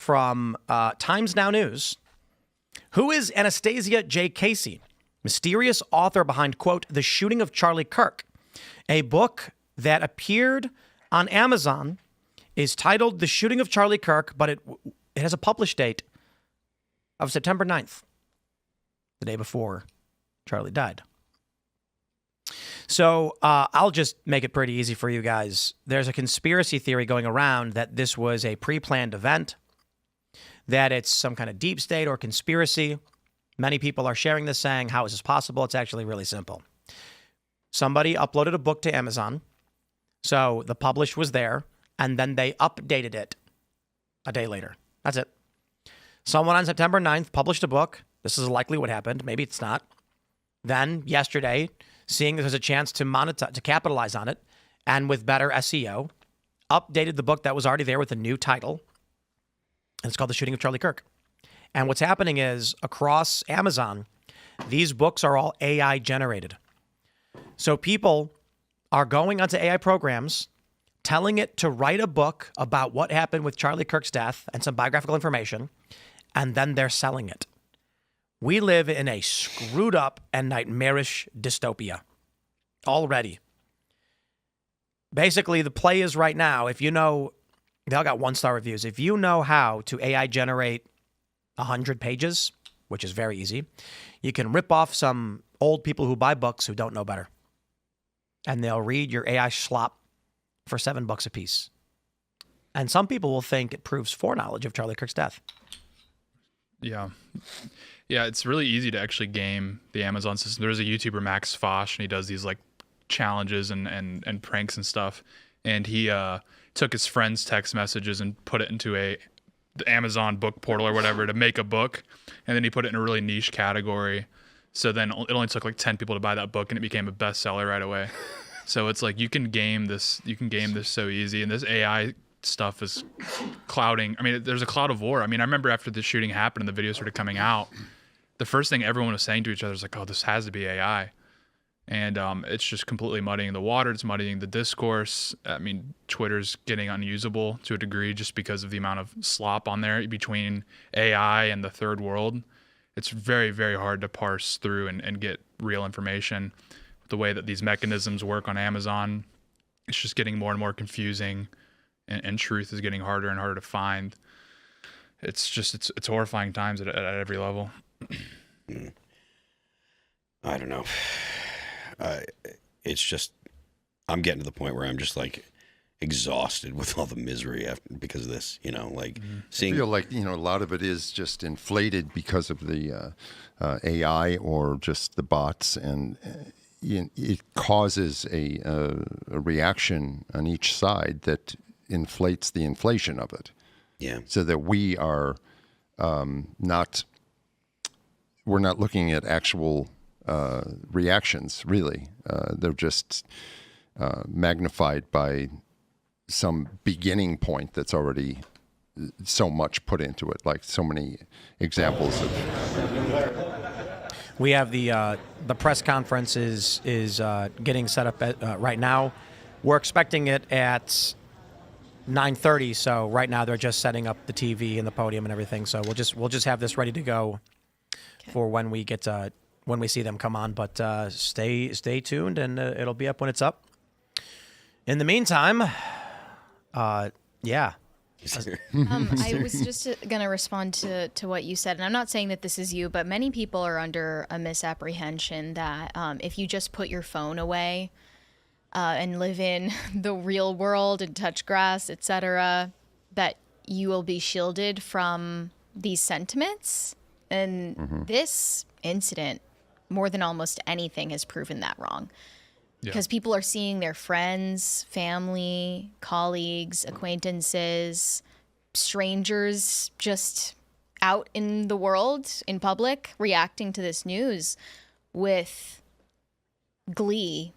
from Times Now News. Who is Anastasia J. Casey? Mysterious author behind, quote, The Shooting of Charlie Kirk. A book that appeared on Amazon is titled The Shooting of Charlie Kirk, but it has a published date of September 9th, the day before Charlie died. So I'll just make it pretty easy for you guys. There's a conspiracy theory going around that this was a pre-planned event, that it's some kind of deep state or conspiracy. Many people are sharing this saying, how is this possible? It's actually really simple. Somebody uploaded a book to Amazon, so the publish was there, and then they updated it a day later. That's it. Someone on September 9th published a book. This is likely what happened. Maybe it's not. Then yesterday, seeing there's a chance to monetize, to capitalize on it, and with better SEO, updated the book that was already there with a new title. And it's called The Shooting of Charlie Kirk. And what's happening is across Amazon, these books are all AI generated. So people are going onto AI programs, telling it to write a book about what happened with Charlie Kirk's death and some biographical information, and then they're selling it. We live in a screwed up and nightmarish dystopia already. Basically, the play is right now, if you know, they all got 1-star reviews. If you know how to AI generate 100 pages, which is very easy, you can rip off some old people who buy books who don't know better. And they'll read your AI slop for $7 a piece. And some people will think it proves foreknowledge of Charlie Kirk's death. Yeah. Yeah, it's really easy to actually game the Amazon system. There's a YouTuber, Max Fosh, and he does these like challenges and pranks and stuff. And he took his friend's text messages and put it into the Amazon book portal or whatever to make a book. And then he put it in a really niche category. So then it only took like 10 people to buy that book, and it became a bestseller right away. So it's like you can game this so easy. And this AI stuff is clouding. I mean, there's a cloud of war. I mean, I remember after the shooting happened and the videos started coming out, the first thing everyone was saying to each other was like, oh, this has to be AI. And it's just completely muddying the water. It's muddying the discourse. I mean, Twitter's getting unusable to a degree just because of the amount of slop on there between AI and the third world. It's very, very hard to parse through and get real information. The way that these mechanisms work on Amazon, it's just getting more and more confusing, and truth is getting harder and harder to find. It's just, it's horrifying times at every level. I don't know. It's just, I'm getting to the point where I'm just like exhausted with all the misery because of this, like seeing. I feel like, a lot of it is just inflated because of the AI or just the bots, and it causes a reaction on each side that inflates the inflation of it. Yeah. So that we are we're not looking at actual reactions, really. They're just magnified by some beginning point that's already so much put into it, like so many examples of. We have the press conference is getting set up right now. We're expecting it at 9:30. So right now they're just setting up the TV and the podium and everything. So we'll just have this ready to go for when we get when we see them come on. But stay tuned, and it'll be up when it's up. In the meantime, yeah. I was just going to respond to what you said, and I'm not saying that this is you, but many people are under a misapprehension that if you just put your phone away and live in the real world and touch grass, etc., that you will be shielded from these sentiments. And this incident, more than almost anything, has proven that wrong. Because people are seeing their friends, family, colleagues, acquaintances, strangers just out in the world, in public, reacting to this news with glee.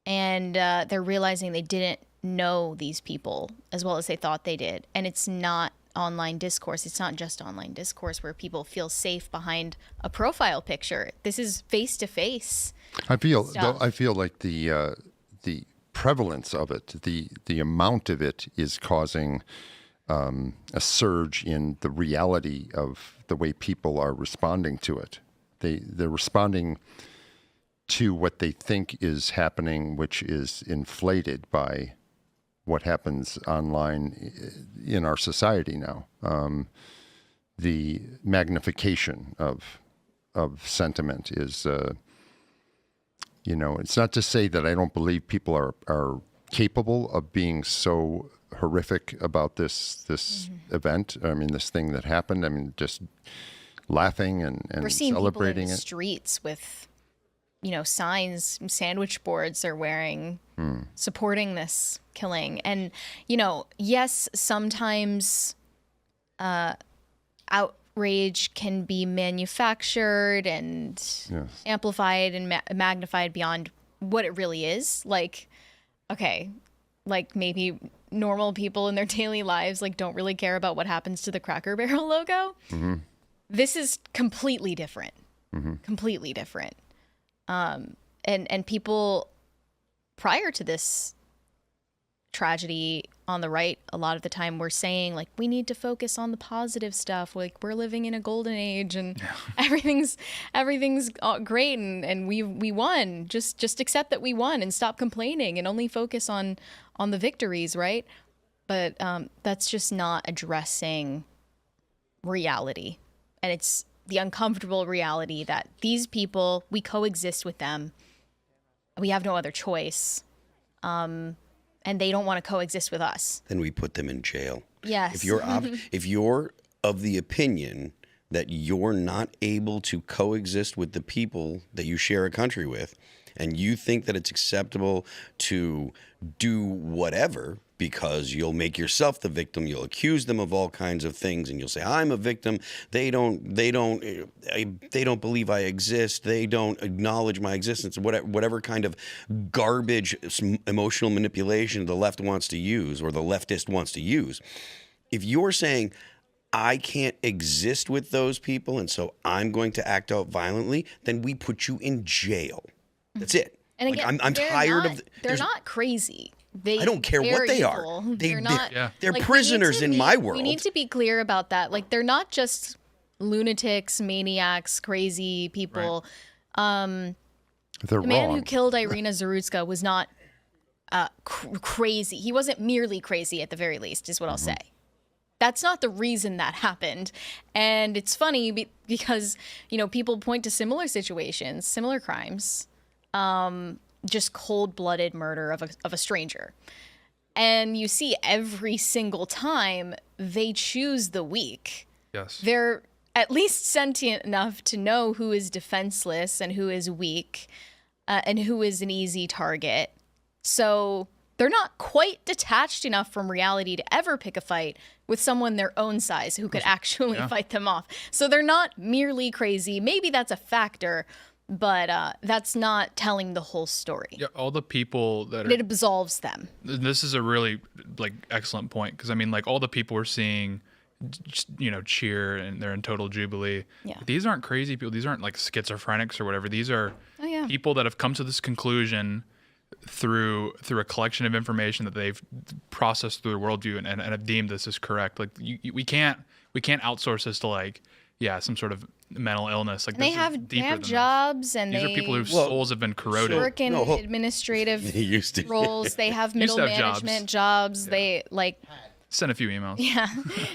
And they're realizing they didn't know these people as well as they thought they did. And it's not online discourse. It's not just online discourse where people feel safe behind a profile picture. This is face-to-face. I feel like the prevalence of it, the amount of it is causing a surge in the reality of the way people are responding to it. They're responding to what they think is happening, which is inflated by what happens online in our society now. The magnification of sentiment is, it's not to say that I don't believe people are capable of being so horrific about this event. I mean, this thing that happened. I mean, just laughing and We're seeing celebrating people in the it. streets with, signs, sandwich boards they're wearing, supporting this killing. And, yes, sometimes outrage can be manufactured and amplified and magnified beyond what it really is. Like, okay, like maybe normal people in their daily lives don't really care about what happens to the Cracker Barrel logo. This is completely different. Completely different. And people prior to this tragedy on the right, a lot of the time were saying we need to focus on the positive stuff. We're living in a golden age and everything's great and we won. Just accept that we won and stop complaining and only focus on the victories, right? But that's just not addressing reality. And it's the uncomfortable reality that these people, we coexist with them. We have no other choice. And they don't want to coexist with us. Then we put them in jail. Yes. If you're of the opinion that you're not able to coexist with the people that you share a country with, and you think that it's acceptable to do whatever because you'll make yourself the victim, you'll accuse them of all kinds of things, and you'll say, I'm a victim, they don't believe I exist, they don't acknowledge my existence, whatever kind of garbage emotional manipulation the left wants to use or the leftist wants to use. If you're saying, I can't exist with those people and so I'm going to act out violently, then we put you in jail. That's it. And again, I'm tired of. They're not crazy. I don't care what they are. They're not. They're prisoners in my world. We need to be clear about that. They're not just lunatics, maniacs, crazy people. They're The man wrong. who killed Irina Zarutska was not crazy. He wasn't merely crazy, at the very least, is what I'll say. That's not the reason that happened. And it's funny because, people point to similar situations, similar crimes, just cold-blooded murder of a stranger. And you see every single time they choose the weak. Yes. They're at least sentient enough to know who is defenseless and who is weak and who is an easy target. So they're not quite detached enough from reality to ever pick a fight with someone their own size who could actually fight them off. So they're not merely crazy. Maybe that's a factor, but that's not telling the whole story. Yeah, all the people that It absolves them. This is a really excellent point because all the people we're seeing, cheer and they're in total jubilee. Yeah. These aren't crazy people. These aren't schizophrenics or whatever. These are yeah. people that have come to this conclusion through a collection of information that they've processed through their worldview and have deemed this is correct. We can't outsource this to some sort of mental illness. They have jobs and these are people whose souls have been corroded. Work in administrative roles. They have middle management jobs. They send a few emails.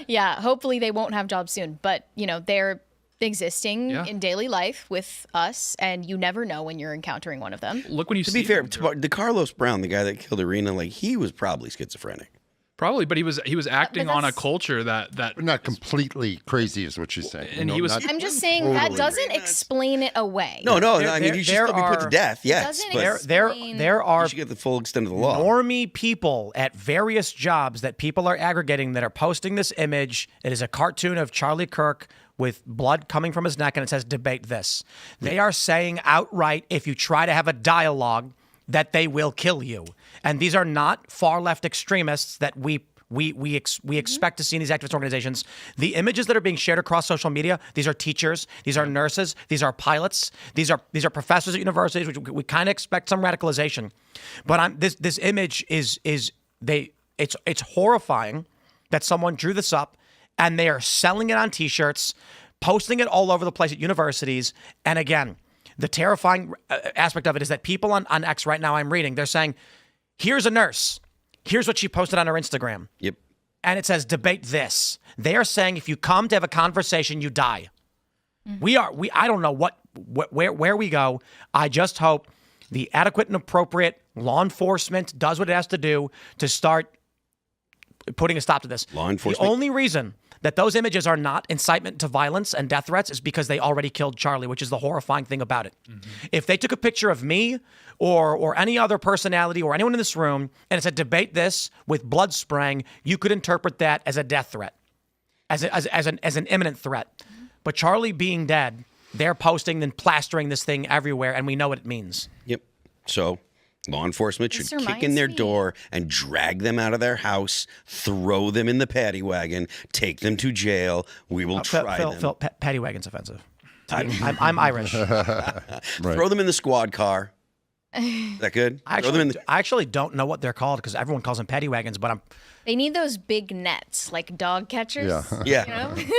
Yeah. Hopefully they won't have jobs soon, but they're existing in daily life with us, and you never know when you're encountering one of them. Look, when you to be fair, the Carlos Brown, the guy that killed Irina, he was probably schizophrenic. Probably, but he was acting on a culture that Not completely crazy is what you say. And he was. I'm just saying that doesn't explain it away. No. I mean, you should still be put to death. Yes, but there are you should get the full extent of the law. normie people at various jobs that people are aggregating that are posting this image. It is a cartoon of Charlie Kirk with blood coming from his neck, and it says, debate this. They are saying outright, if you try to have a dialogue, that they will kill you. And these are not far-left extremists that we expect to see in these activist organizations. The images that are being shared across social media, these are teachers, these are nurses, these are pilots, these are professors at universities, which we kind of expect some radicalization. But this image is horrifying that someone drew this up and they are selling it on T-shirts, posting it all over the place at universities. And again, the terrifying aspect of it is that people on X right now, I'm reading, they're saying, here's a nurse. Here's what she posted on her Instagram. Yep. And it says, debate this. They are saying if you come to have a conversation, you die. I don't know where we go. I just hope the adequate and appropriate law enforcement does what it has to do to start putting a stop to this. Law enforcement. The only reason that those images are not incitement to violence and death threats is because they already killed Charlie, which is the horrifying thing about it. If they took a picture of me or any other personality or anyone in this room and it said debate this with blood spraying, you could interpret that as a death threat, as an imminent threat. But Charlie being dead, they're posting and plastering this thing everywhere, and we know what it means. Yep. So law enforcement should This kick in their reminds me- door and drag them out of their house, throw them in the paddy wagon, take them to jail. We will try them. Phil, paddy wagon's offensive. I'm Irish. Throw them in the squad car. Is that good? I Throw them in actually don't know what they're called because everyone calls them paddy wagons, but They need those big nets, like dog catchers. Yeah. Yeah. You know?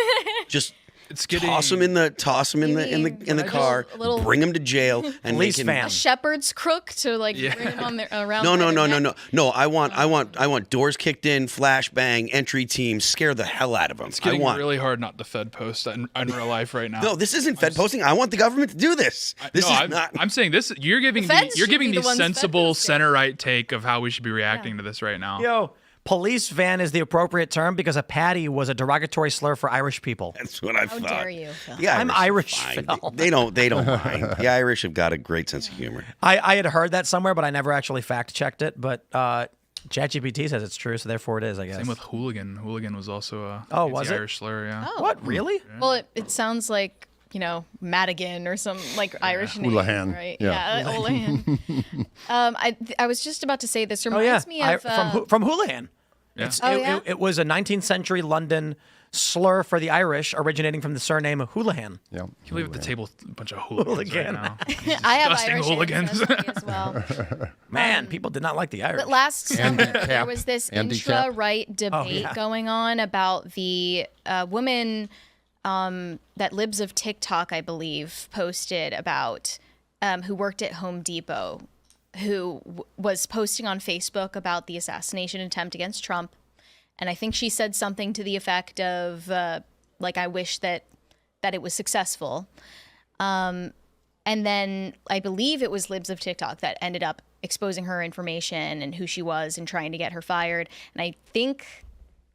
Just It's getting toss them in the car, little- bring them to jail, and Police they can, van. A shepherd's crook to like bring it on their around. No, by no, their no, no, neck. no, no. I want doors kicked in, flashbang, entry team, scare the hell out of them. It's I getting want. really hard not to Fed post in real life right now. No, this isn't Fed posting. I want the government to do this. This No, is I'm, not. I'm saying this. You're giving The feds you're should giving be the the ones Fed sensible posting. center right take of how we should be reacting to this right now. Yo, police van is the appropriate term because a paddy was a derogatory slur for Irish people. That's what I How thought. dare you, Phil? The I'm Irish Irish, are fine. Phil. They don't mind. The Irish have got a great sense of humor. I had heard that somewhere, but I never actually fact checked it. But ChatGPT says it's true, so therefore it is, I guess. Same with hooligan. Hooligan was also a was it? Irish slur. Yeah. Oh. What, really? Well, it sounds like, Madigan or some like Irish name, Houlihan. right? Yeah. Houlihan. I was just about to say this Oh, yeah. reminds me of From Houlihan. Yeah. It was a 19th century London slur for the Irish originating from the surname Houlihan. Yeah. Can you leave at the table a bunch of hooligans Hooligan. right now? I have disgusting Irish hooligans. ancestry as well. Man, people did not like the Irish. But last summer, there Handicap. was this Handicap. intra-right debate going on about the woman that Libs of TikTok, I believe, posted about who worked at Home Depot, who was posting on Facebook about the assassination attempt against Trump. And I think she said something to the effect of, I wish that it was successful. And then I believe it was Libs of TikTok that ended up exposing her information and who she was and trying to get her fired. And I think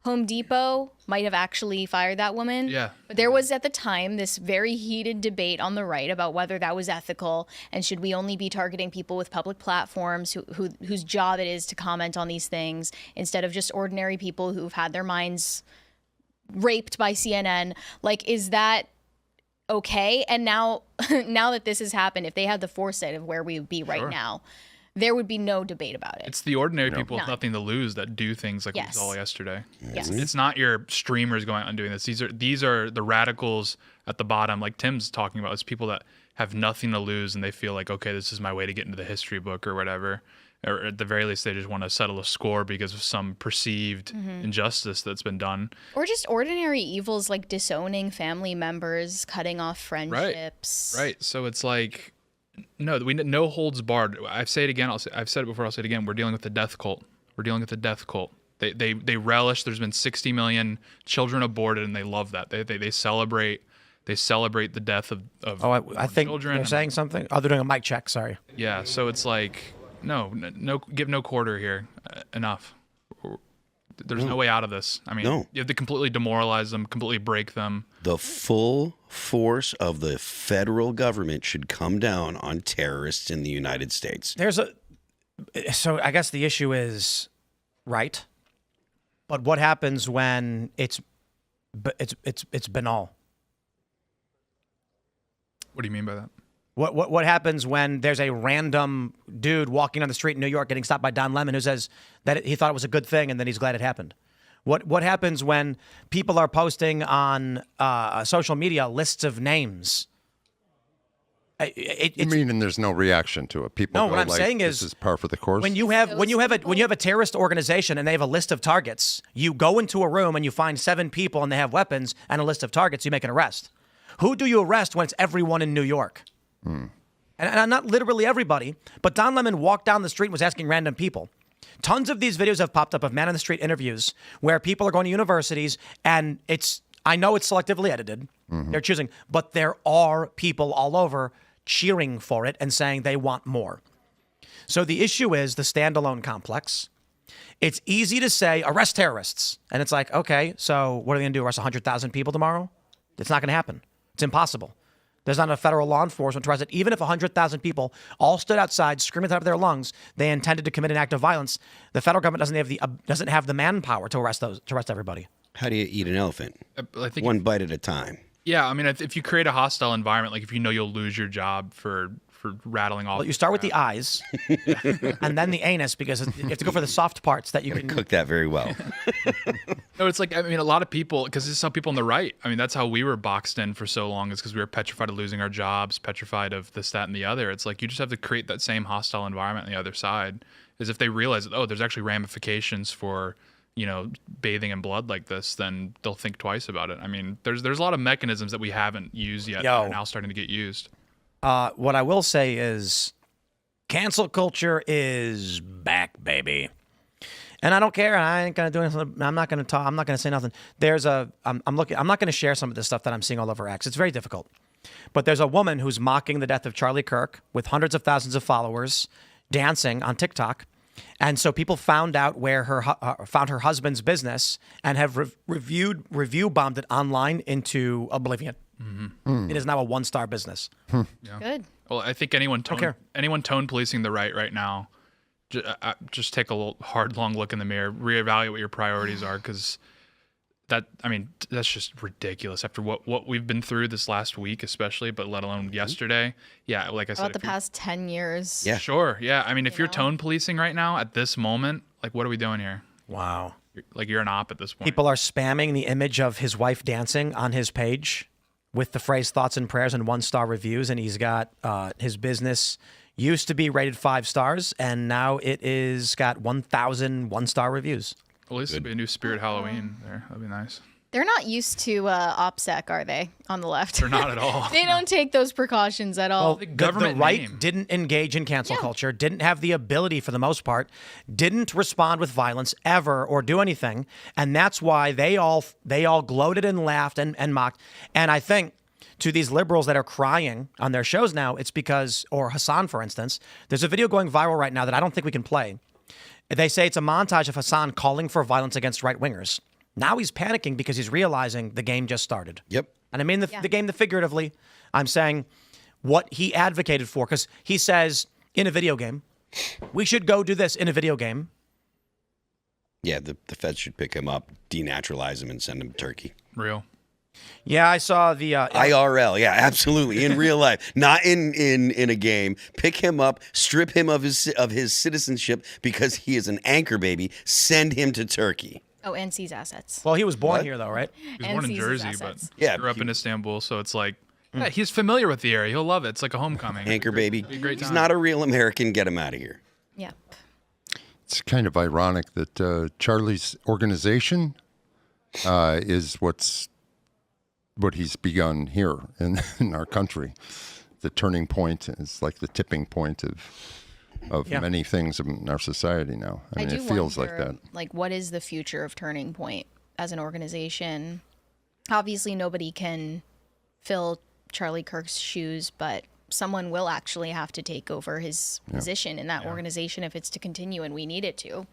Home Depot might have actually fired that woman. Yeah. But there was at the time this very heated debate on the right about whether that was ethical and should we only be targeting people with public platforms whose job it is to comment on these things instead of just ordinary people who've had their minds raped by CNN. Like, is that okay? And now that this has happened, if they had the foresight of where we would be right Sure. there would be no debate about it. It's the ordinary people with None. nothing to lose that do things like we Yes. saw yesterday. Yes. It's not your streamers going out and doing this. These are the radicals at the bottom, like Tim's talking about. It's people that have nothing to lose and they feel like, okay, this is my way to get into the history book or whatever. Or at the very least, they just want to settle a score because of some perceived injustice that's been done. Or just ordinary evils like disowning family members, cutting off friendships. Right. So it's like, no holds barred. I say it again. I've said it before. I'll say it again. We're dealing with the death cult. They relish. There's been 60 million children aborted, and they love that. They celebrate. They celebrate the death of I think children. they're saying something. Oh, they're doing a mic check. Sorry. Yeah. So it's like, no, give no quarter here. Enough. There's no way out of this. I mean, No. you have to completely demoralize them, completely break them. The full force of the federal government should come down on terrorists in the United States. So I guess the issue is right, but what happens when it's banal? What do you mean by that? What happens when there's a random dude walking on the street in New York getting stopped by Don Lemon who says that he thought it was a good thing and then he's glad it happened? What happens when people are posting on social media lists of names? You mean, and there's no reaction to it? People No, go what I'm like, saying this is par for the course. when you have a terrorist organization and they have a list of targets, you go into a room and you find 7 people and they have weapons and a list of targets, you make an arrest. Who do you arrest when it's everyone in New York? And not literally everybody, but Don Lemon walked down the street and was asking random people. Tons of these videos have popped up of man on the street interviews where people are going to universities, and I know it's selectively edited. They're choosing, but there are people all over cheering for it and saying they want more. So the issue is the standalone complex. It's easy to say arrest terrorists, and it's like, okay, so what are they going to do? Arrest 100,000 people tomorrow? It's not going to happen. It's impossible. There's not a federal law enforcement to arrest it. Even if 100,000 people all stood outside screaming at the top of their lungs, they intended to commit an act of violence. The federal government doesn't have the manpower to arrest everybody. How do you eat an elephant? I think One bite at a time. Yeah, I mean, if you create a hostile environment, like if you know you'll lose your job for rattling off. Well, you start with the eyes, and then the anus, because you have to go for the soft parts that you can Cook that very well. No, it's like, I mean, a lot of people, because this is how people on the right, I mean, that's how we were boxed in for so long, is because we were petrified of losing our jobs, petrified of this, that, and the other. It's like you just have to create that same hostile environment on the other side, is if they realize that, oh, there's actually ramifications for, bathing in blood like this, then they'll think twice about it. I mean, there's a lot of mechanisms that we haven't used yet that are now starting to get used. What I will say is cancel culture is back, baby. And I don't care. I ain't gonna do anything. I'm not gonna talk. I'm not gonna say nothing. I'm not gonna share some of this stuff that I'm seeing all over X. It's very difficult. But there's a woman who's mocking the death of Charlie Kirk with hundreds of thousands of followers dancing on TikTok. And so people found out where found her husband's business and have review bombed it online into oblivion. It is now a 1-star business. Yeah. Good. Well, I think anyone tone policing the right now, just take a little long look in the mirror, reevaluate what your priorities are, because that's just ridiculous after what we've been through this last week, especially, but let alone yesterday. Yeah, like I said, About the past 10 years. Yeah. Sure. Yeah. I mean, if you're tone policing right now at this moment, like, what are we doing here? Wow. You're an op at this point. People are spamming the image of his wife dancing on his page with the phrase thoughts and prayers and 1-star reviews. And he's got his business used to be rated 5 stars, and now it is got 1,000 1-star reviews. Well, at least it'll be a new Spirit Halloween there. That'd be nice. They're not used to OPSEC, are they, on the left? They're not at all. They don't take those precautions at all. Well, government the right name. didn't engage in cancel culture, didn't have the ability for the most part, didn't respond with violence ever or do anything. And that's why they all gloated and laughed and mocked. And I think to these liberals that are crying on their shows now, it's because, or Hassan, for instance, there's a video going viral right now that I don't think we can play. They say it's a montage of Hassan calling for violence against right-wingers. Now he's panicking because he's realizing the game just started. Yep. And I mean the game figuratively. I'm saying what he advocated for, because he says in a video game, we should go do this in a video game. Yeah, the feds should pick him up, denaturalize him, and send him to Turkey. Real. Yeah, I saw the IRL. Yeah, absolutely. In real life, not in a game. Pick him up, strip him of his citizenship because he is an anchor baby. Send him to Turkey. Oh, and seize assets. Well, he was born here though, right? He was And born in sees his Jersey, but assets. grew up in Istanbul, so it's like, yeah, he's familiar with the area. He'll love it. It's like a homecoming. Anchor baby. Be a great He's time. not a real American. Get him out of here. Yeah. It's kind of ironic that Charlie's organization is what he's begun here in our country. The turning point is like the tipping point of many things in our society now. I mean, do it feels wonder, like that. Like, what is the future of Turning Point as an organization? Obviously, nobody can fill Charlie Kirk's shoes, but someone will actually have to take over his position in that organization if it's to continue, and we need it to.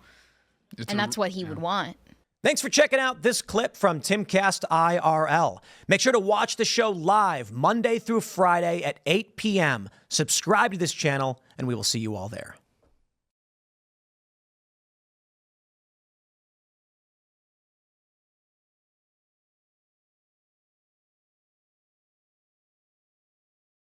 And that's what he would want. Thanks for checking out this clip from Timcast IRL. Make sure to watch the show live Monday through Friday at 8 p.m. Subscribe to this channel, and we will see you all there.